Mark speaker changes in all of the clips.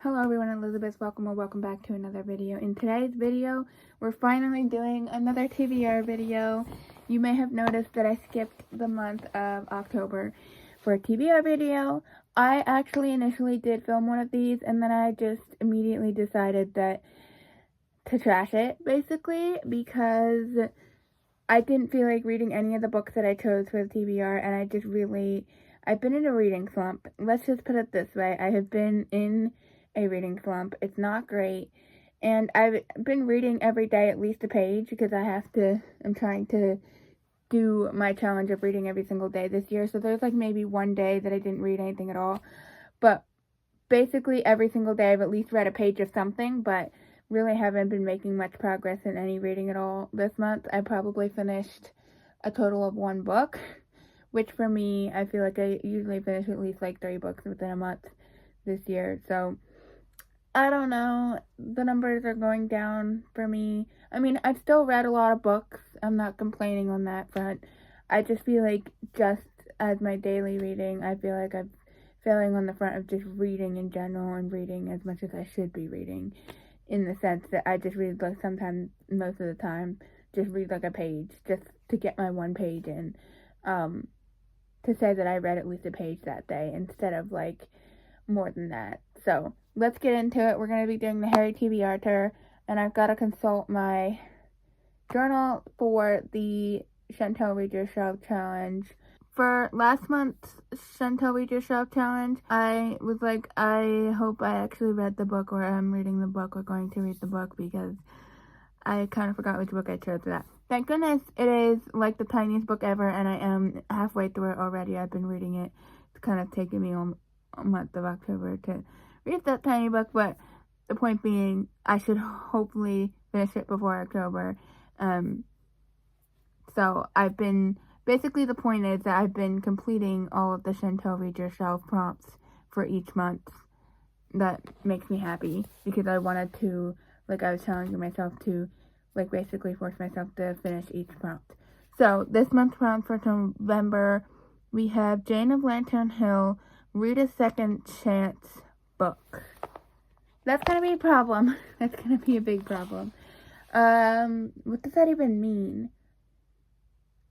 Speaker 1: Hello everyone, Elizabeth. Welcome back to another video. In today's video, we're finally doing another TBR video. You may have noticed that I skipped the month of October for a TBR video. I actually initially did film one of these, and then I just immediately decided that to trash it, basically, because I didn't feel like reading any of the books that I chose for the TBR, and I've been in a reading slump. Let's just put it this way. I have been in a reading slump. It's not great. And I've been reading every day at least a page because I'm trying to do my challenge of reading every single day this year. So there's like maybe one day that I didn't read anything at all. But basically every single day I've at least read a page of something, but really haven't been making much progress in any reading at all this month. I probably finished a total of one book, which for me, I feel like I usually finish at least like 3 books within a month this year. So I don't know, the numbers are going down for me. I mean, I've still read a lot of books. I'm not complaining on that front. I just feel like just as my daily reading, I feel like I'm failing on the front of just reading in general and reading as much as I should be reading, in the sense that I just read like sometimes, most of the time, just read like a page just to get my one page in, to say that I read at least a page that day instead of like more than that. So let's get into it. We're going to be doing the Harry TBRtter, and I've got to consult my journal for the Chantel Read Your Shelf Challenge. For last month's Chantel Read Your Shelf Challenge, I was like, I hope I actually read the book, or I'm reading the book, or going to read the book, because I kind of forgot which book I chose for that. Thank goodness it is like the tiniest book ever, and I am halfway through it already. I've been reading it. It's kind of taken me a month of October to read that tiny book, but the point being, I should hopefully finish it before October. So basically the point is that I've been completing all of the Chantel Read Your Shelf prompts for each month. That makes me happy, because I wanted to, like I was challenging myself to, like basically force myself to finish each prompt. So this month's prompt for November, we have Jane of Lantern Hill, read a second chance book. That's gonna be a problem. That's gonna be a big problem. What does that even mean?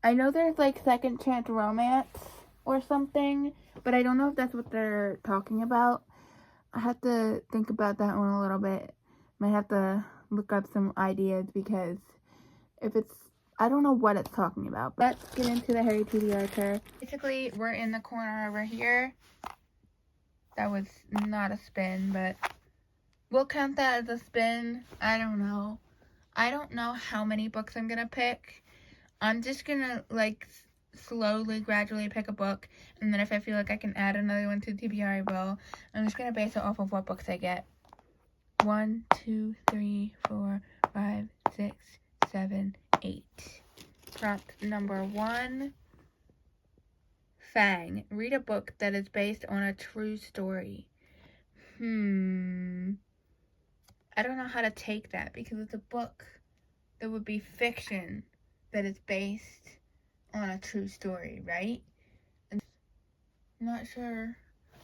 Speaker 1: I know there's like second chance romance or something, but I don't know if that's what they're talking about. I have to think about that one a little bit. Might have to look up some ideas, because I don't know what it's talking about. Let's get into the Harry TBRtter. Basically, we're in the corner over here. That was not a spin, but we'll count that as a spin. I don't know. I don't know how many books I'm gonna pick. I'm just gonna like slowly, gradually pick a book, and then if I feel like I can add another one to TBR, I will. I'm just gonna base it off of what books I get. 1, 2, 3, 4, 5, 6, 7, 8. Prompt number 1. Fang. Read a book that is based on a true story. I don't know how to take that, because it's a book that would be fiction that is based on a true story, right? I'm not sure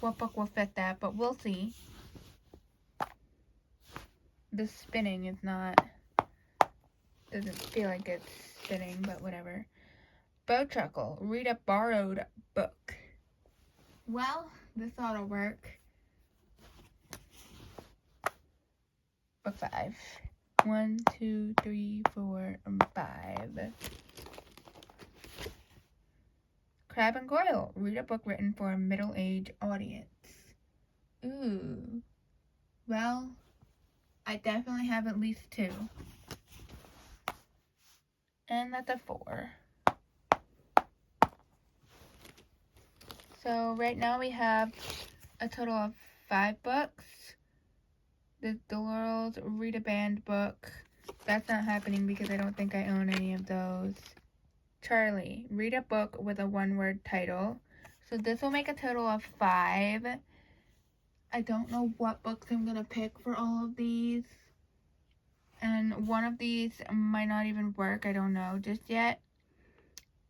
Speaker 1: what book will fit that, but we'll see. The spinning is doesn't feel like it's spinning, but whatever. Bowtruckle. Read a borrowed book. Well, this ought to work. Book 5. 1, 2, 3, 4, 5. Crab and Goyle. Read a book written for a middle-aged audience. Ooh. Well, I definitely have at least 2. And that's a 4. So right now we have a total of 5 books. The Laurels, read a banned book. That's not happening because I don't think I own any of those. Charlie, read a book with a one-word title. So this will make a total of 5. I don't know what books I'm going to pick for all of these. And one of these might not even work. I don't know just yet.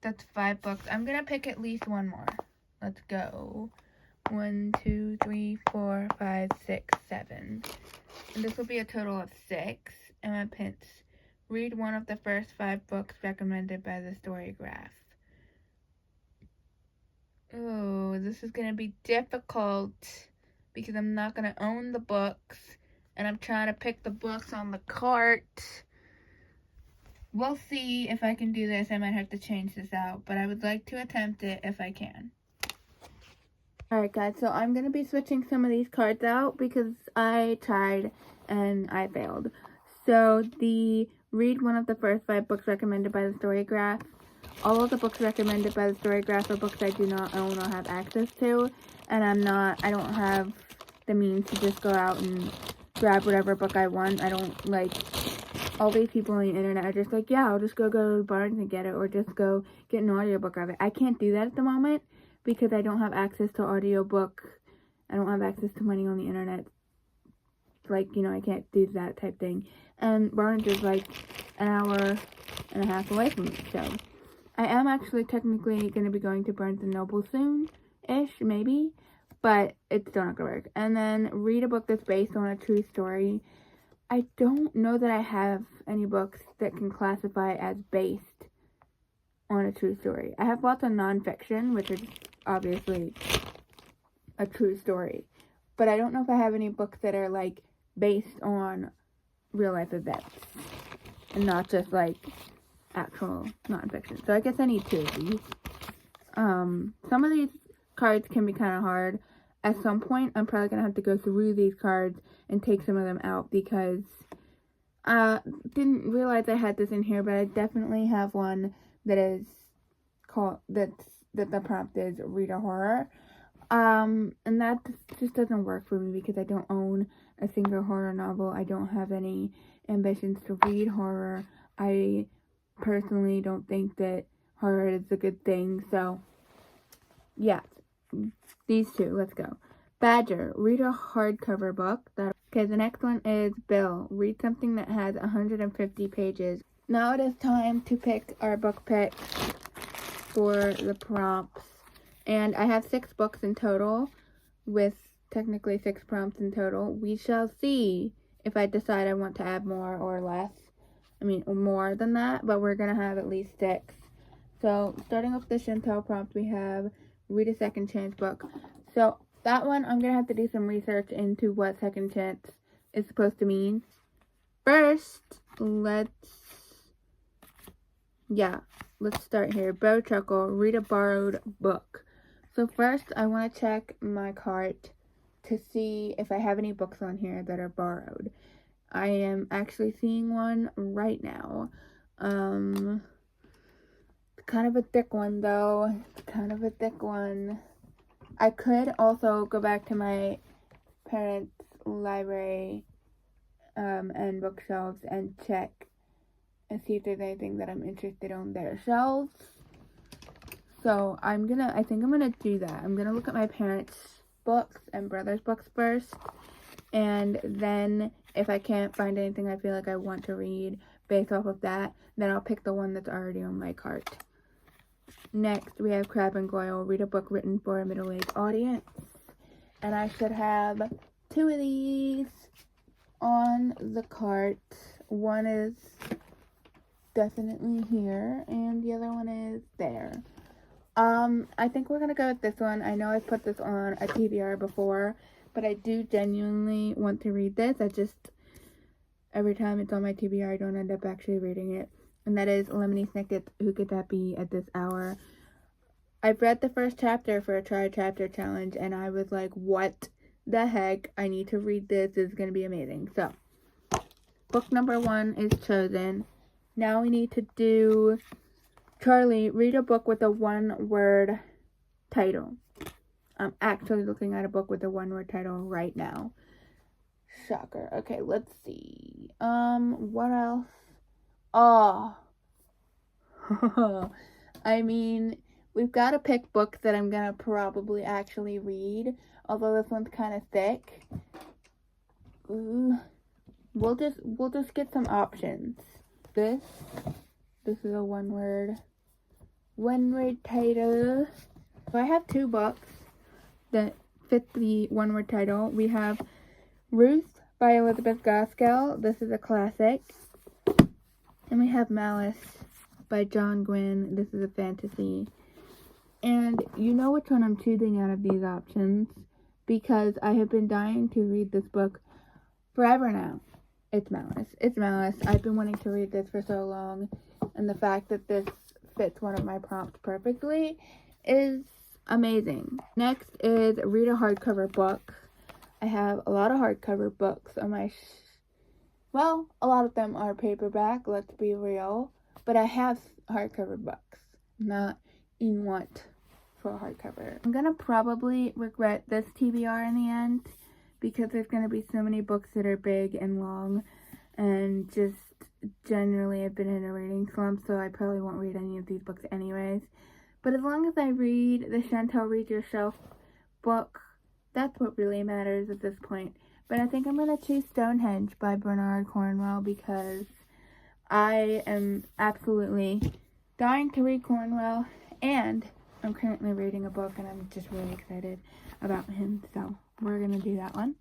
Speaker 1: That's 5 books. I'm going to pick at least one more. Let's go. 1, 2, 3, 4, 5, 6, 7. And this will be a total of 6. And my pins. Read one of the first 5 books recommended by the Storygraph. Oh, this is going to be difficult because I'm not going to own the books. And I'm trying to pick the books on the cart. We'll see if I can do this. I might have to change this out, but I would like to attempt it if I can. Alright guys, so I'm going to be switching some of these cards out because I tried and I failed. So the read one of the first 5 books recommended by the Storygraph. All of the books recommended by the Storygraph are books I do not own or have access to, and I don't have the means to just go out and grab whatever book I want. I don't like, all these people on the internet are just like, yeah, I'll just go to Barnes and get it, or just go get an audiobook of it. I can't do that at the moment because I don't have access to audiobook. I don't have access to money on the internet. Like, you know, I can't do that type thing. And Barnes is like an hour and a half away from me, so I am actually technically going to be going to Barnes & Noble soon-ish, maybe, but it's still not going to work. And then read a book that's based on a true story. I don't know that I have any books that can classify as based on a true story. I have lots of nonfiction, which is obviously a true story, but I don't know if I have any books that are, like, based on real-life events and not just, like, actual nonfiction. So I guess I need 2 of these. Some of these cards can be kind of hard. At some point, I'm probably going to have to go through these cards and take some of them out because I didn't realize I had this in here, but I definitely have one that is called, that the prompt is read a horror. And that just doesn't work for me because I don't own a single horror novel. I don't have any ambitions to read horror. I personally don't think that horror is a good thing, so yeah, these 2, let's go. Badger, read a hardcover book. Okay, the next one is Bill, read something that has 150 pages. Now it is time to pick our book picks for the prompts, and I have 6 books in total, with technically 6 prompts in total. We shall see if I decide I want to add more or less. I mean, more than that, but we're going to have at least 6. So, starting with the Chantel prompt, we have read a second chance book. So, that one, I'm going to have to do some research into what second chance is supposed to mean. First, let's start here. Bow Chuckle, read a borrowed book. So, first, I want to check my cart to see if I have any books on here that are borrowed. I am actually seeing one right now. It's kind of a thick one, though. It's kind of a thick one. I could also go back to my parents' library and bookshelves and check and see if there's anything that I'm interested on their shelves. So I think I'm gonna do that. I'm gonna look at my parents' books and brother's books first, and then if I can't find anything I feel like I want to read based off of that, then I'll pick the one that's already on my cart. Next, we have Crab and Goyle, read a book written for a middle-aged audience. And I should have 2 of these on the cart. One is definitely here, and the other one is there. I think we're gonna go with this one. I know I've put this on a TBR before, but I do genuinely want to read this. Every time it's on my TBR, I don't end up actually reading it. And that is Lemony Snicket's Who Could That Be at This Hour. I've read the first chapter for a try-chapter challenge, and I was like, what the heck? I need to read this. This is going to be amazing. So, book number 1 is chosen. Now we need to do Charlie, read a book with a 1-word title. I'm actually looking at a book with a 1-word title right now. Shocker. Okay, let's see. What else? Oh. I mean, we've got to pick books that I'm gonna probably actually read. Although this one's kind of thick. Ooh. We'll just get some options. This is a 1-word title. So I have 2 books that fit the one-word title. We have Ruth by Elisabeth Gaskell. This is a classic. And we have Malice by John Gwynne. This is a fantasy. And you know which one I'm choosing out of these options, because I have been dying to read this book forever now. It's Malice. It's Malice. I've been wanting to read this for so long, and the fact that this fits one of my prompts perfectly is amazing. Next is read a hardcover book. I have a lot of hardcover books on my well, a lot of them are paperback, let's be real, but I have hardcover books, not in want for a hardcover. I'm gonna probably regret this TBR in the end, because there's gonna be so many books that are big and long, and just generally I've been in a reading slump, so I probably won't read any of these books anyways. But as long as I read the Chantel Read Yourself book, that's what really matters at this point. But I think I'm going to choose Stonehenge by Bernard Cornwell, because I am absolutely dying to read Cornwell, and I'm currently reading a book and I'm just really excited about him, so we're going to do that one.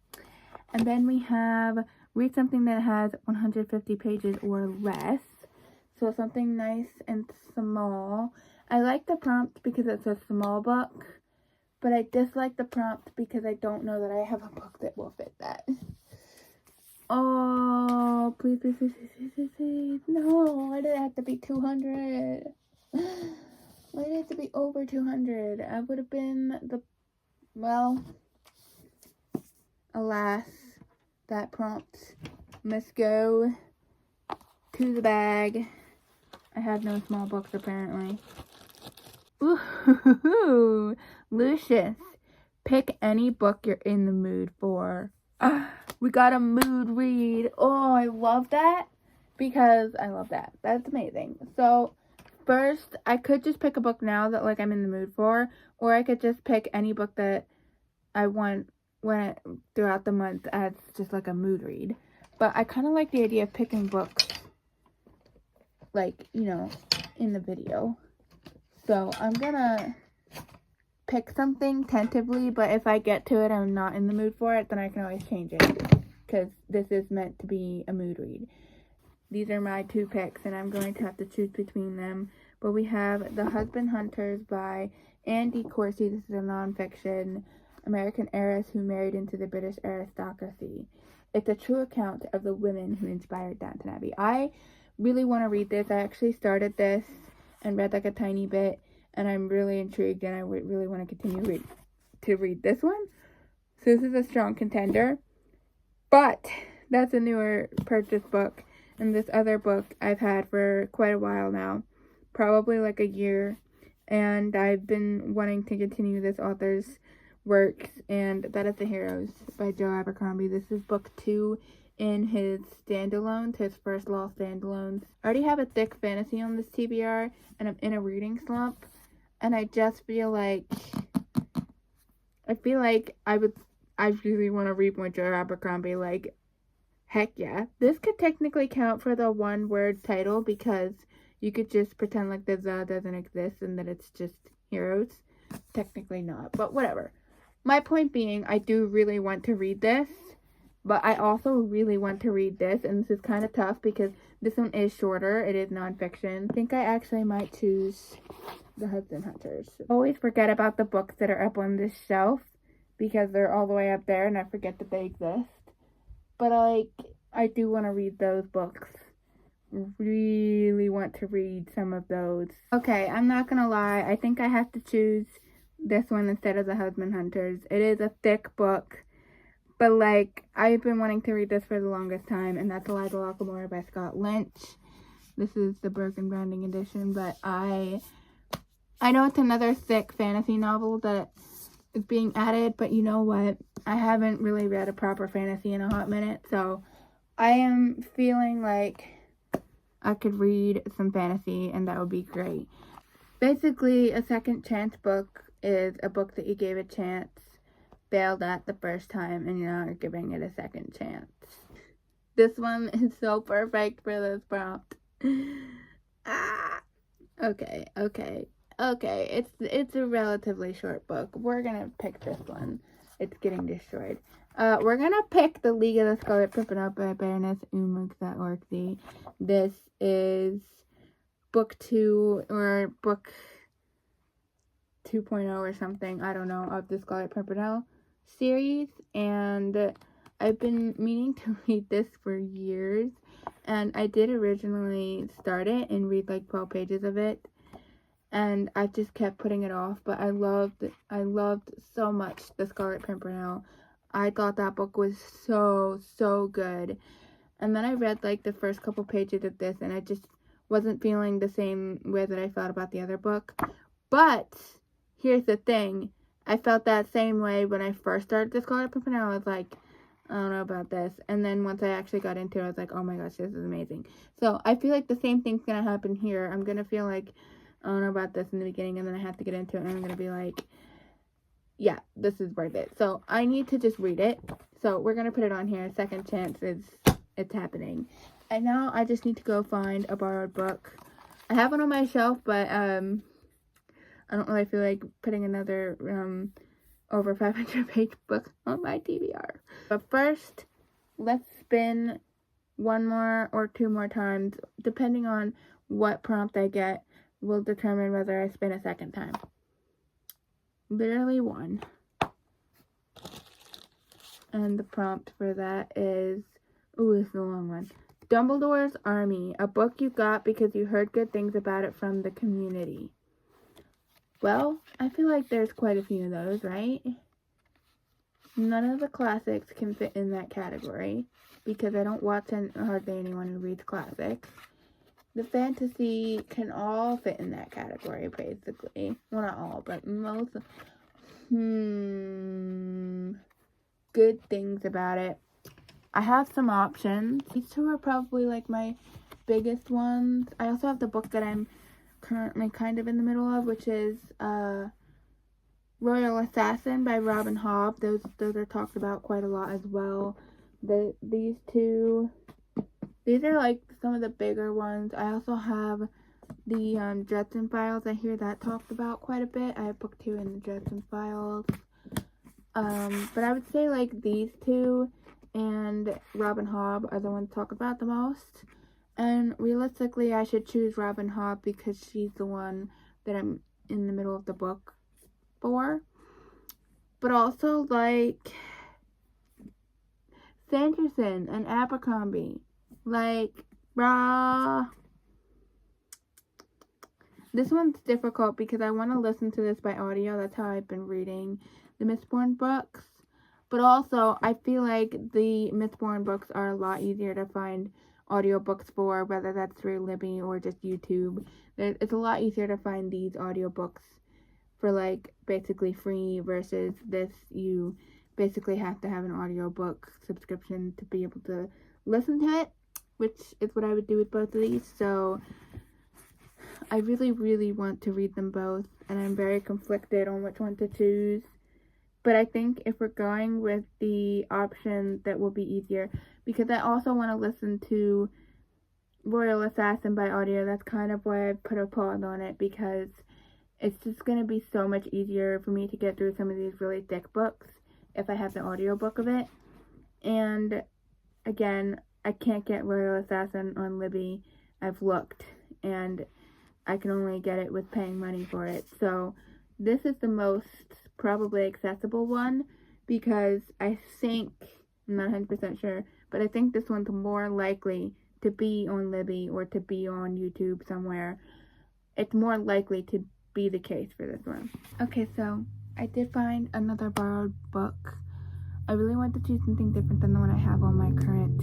Speaker 1: And then we have read something that has 150 pages or less, so something nice and small. I like the prompt because it's a small book, but I dislike the prompt because I don't know that I have a book that will fit that. Oh, please, please, please, please, please, please. No, why did it have to be 200? Why did it have to be over 200? I would have been well, alas, that prompt must go to the bag. I have no small books apparently. Ooh, Lucius, pick any book you're in the mood for. We got a mood read. Oh, I love that, because I love that. That's amazing. So first, I could just pick a book now that I'm in the mood for, or I could just pick any book that I want throughout the month as just a mood read. But I kind of like the idea of picking books in the video. So I'm gonna pick something tentatively, but if I get to it and I'm not in the mood for it, then I can always change it, because this is meant to be a mood read. These are my two picks, and I'm going to have to choose between them. But we have The Husband Hunters by Andy Corsi. This is a nonfiction American heiress who married into the British aristocracy. It's a true account of the women who inspired Downton Abbey. I really want to read this. I actually started this and read a tiny bit, and I'm really intrigued, and I really want to continue to read this one. So this is a strong contender, but that's a newer purchase book, and this other book I've had for quite a while now, probably a year, and I've been wanting to continue this author's works, and that is The Heroes by Joe Abercrombie. This is book 2 in his standalones, his first law standalones. I already have a thick fantasy on this TBR, and I'm in a reading slump, and I just feel like I really want to read more Joe Abercrombie. Heck yeah. This could technically count for the one-word title, because you could just pretend the the doesn't exist and that it's just heroes. Technically not, but whatever. My point being, I do really want to read this, but I also really want to read this, and this is kind of tough because this one is shorter. It is nonfiction. I think I actually might choose The Husband Hunters. Always forget about the books that are up on this shelf, because they're all the way up there and I forget that they exist. But I do want to read those books. Really want to read some of those. Okay, I'm not gonna lie. I think I have to choose this one instead of The Husband Hunters. It is a thick book, but I've been wanting to read this for the longest time, and that's Eliza Lockmore by Scott Lynch. This is the Broken Branding edition, but I know it's another thick fantasy novel that is being added, but you know what? I haven't really read a proper fantasy in a hot minute, so I am feeling like I could read some fantasy, and that would be great. Basically, a second chance book is a book that you gave a chance, failed at the first time, and you're not giving it a second chance. This one is so perfect for this prompt. Okay. It's a relatively short book. We're gonna pick this one. it's getting destroyed. We're gonna pick The League of the Scarlet Pimpernel by Baroness Umugtha. This is book 2 or book 2.0 or something, I don't know, of the Scarlet Pimpernel series, and I've been meaning to read this for years, and I did originally start it and read like 12 pages of it, and I just kept putting it off, but I loved so much the Scarlet Pimpernel. I thought that book was so good, and then I read like the first couple pages of this, and I just wasn't feeling the same way that I felt about the other book. But here's the thing, I felt that same way when I first started the Scarlet Pimpernel. I was like, I don't know about this. And then once I actually got into it, I was like, oh my gosh, this is amazing. So I feel like the same thing's going to happen here. I'm going to feel like, I don't know about this in the beginning, and then I have to get into it, and I'm going to be like, yeah, this is worth it. So I need to just read it. So we're going to put it on here. Second chance it's happening. And now I just need to go find a borrowed book. I have one on my shelf, but I don't really feel like putting another over 500 page book on my TBR. But first, let's spin one more or two more times, depending on what prompt I get will determine whether I spin a second time. Literally one. And the prompt for that is, ooh, this is a long one. Dumbledore's Army, a book you got because you heard good things about it from the community. Well, I feel like there's quite a few of those, right? None of the classics can fit in that category because I don't watch hardly anyone who reads classics. The fantasy can all fit in that category, basically. Well, not all, but most. Good things about it. I have some options. These two are probably like my biggest ones. I also have the book that I'm currently kind of in the middle of, which is Royal Assassin by Robin Hobb. Those are talked about quite a lot as well. These are like some of the bigger ones. I also have the Judson Files. I hear that talked about quite a bit. I have book 2 in the Judson Files. But I would say like these two and Robin Hobb are the ones talked about the most. And realistically, I should choose Robin Hobb because she's the one that I'm in the middle of the book for. But also like Sanderson and Abercrombie. Like, brah. This one's difficult because I want to listen to this by audio. That's how I've been reading the Mistborn books. But also, I feel like the Mistborn books are a lot easier to find audiobooks for, whether that's through Libby or just YouTube. It's a lot easier to find these audiobooks for like basically free versus this. You basically have to have an audiobook subscription to be able to listen to it, which is what I would do with both of these. So I really want to read them both, and I'm very conflicted on which one to choose. But I think if we're going with the option that will be easier, because I also want to listen to Royal Assassin by audio, that's kind of why I put a pause on it, because it's just going to be so much easier for me to get through some of these really thick books if I have the audiobook of it. And again, I can't get Royal Assassin on Libby. I've looked, and I can only get it with paying money for it. So this is the most probably accessible one, because I think, I'm not 100% sure, but I think this one's more likely to be on Libby or to be on YouTube somewhere. It's more likely to be the case for this one. Okay, so I did find another borrowed book. I really want to choose something different than the one I have on my current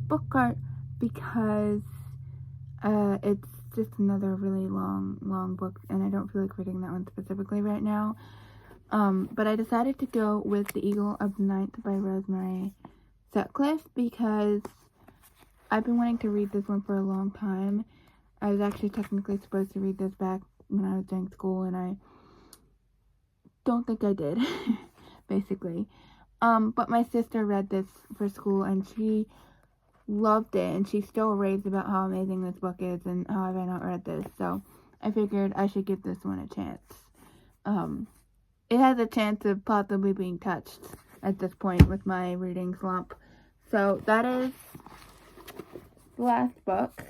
Speaker 1: book cart, because it's just another really long book, and I don't feel like reading that one specifically right now. But I decided to go with The Eagle of the Ninth by Rosemary Sutcliffe because I've been wanting to read this one for a long time. I was actually technically supposed to read this back when I was doing school, and I don't think I did, basically. But my sister read this for school, and she loved it, and she still raves about how amazing this book is, and how have I not read this, so I figured I should give this one a chance. it has a chance of possibly being touched at this point with my reading slump. So that is the last book.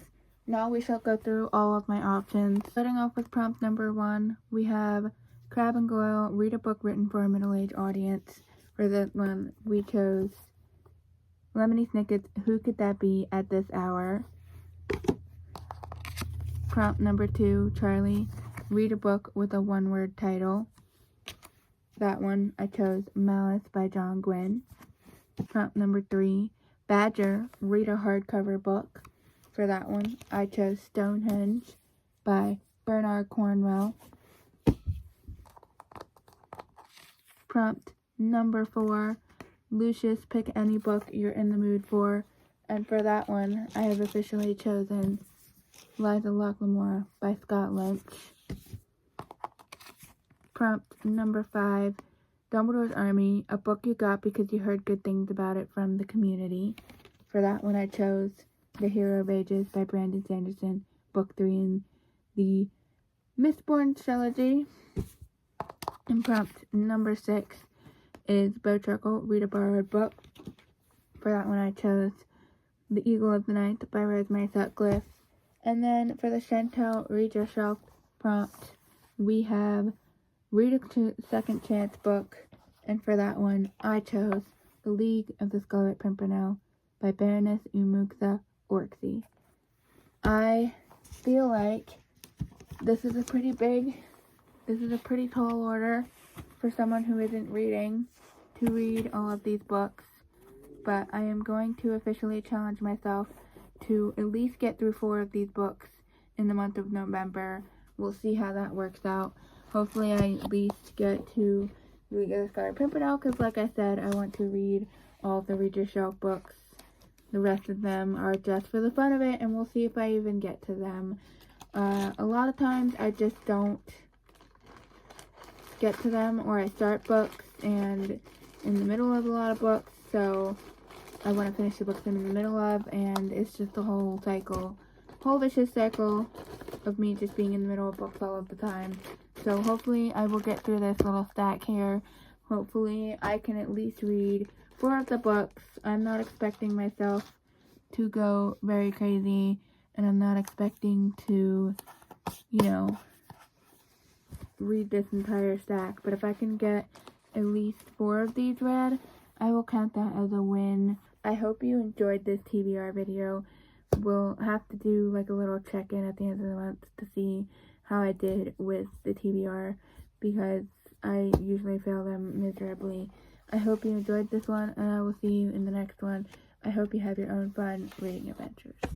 Speaker 1: Now we shall go through all of my options. Starting off with prompt number 1, we have Crab and Goyle, read a book written for a middle-aged audience. For this one, we chose Lemony Snicket's Who Could That Be at This Hour. Prompt number 2, Charlie, read a book with a one-word title. That one, I chose Malice by John Gwynne. Prompt number 3, Badger, read a hardcover book. For that one, I chose Stonehenge by Bernard Cornwell. Prompt number 4, Lucius, pick any book you're in the mood for. And for that one, I have officially chosen Liza Locklemore by Scott Lynch. Prompt number 5, Dumbledore's Army, a book you got because you heard good things about it from the community. For that one, I chose The Hero of Ages by Brandon Sanderson, book 3 in the Mistborn trilogy. And prompt number 6 is Bowtruckle, read a borrowed book. For that one, I chose The Eagle of the Night by Rosemary Sutcliffe. And then for the Chantel Read Yourself prompt, we have Read a Second Chance book. And for that one, I chose The League of the Scarlet Pimpernel by Baroness Umugsa Orczy. I feel like this is a pretty tall order for someone who isn't reading to read all of these books. But I am going to officially challenge myself to at least get through 4 of these books in the month of November. We'll see how that works out. Hopefully I at least get to read the Scarlet Pimpernel, because like I said, I want to read all of the Read Your Shelf books. The rest of them are just for the fun of it, and we'll see if I even get to them. A lot of times I just don't get to them, or I start books and in the middle of a lot of books, so I want to finish the books I'm in the middle of, and it's just a whole vicious cycle of me just being in the middle of books all of the time. So hopefully I will get through this little stack here. Hopefully I can at least read 4 of the books. I'm not expecting myself to go very crazy, and I'm not expecting to, read this entire stack. But if I can get at least 4 of these read, I will count that as a win. I hope you enjoyed this TBR video. We'll have to do like a little check-in at the end of the month to see how I did with the TBR, because I usually fail them miserably. I hope you enjoyed this one, and I will see you in the next one. I hope you have your own fun reading adventures.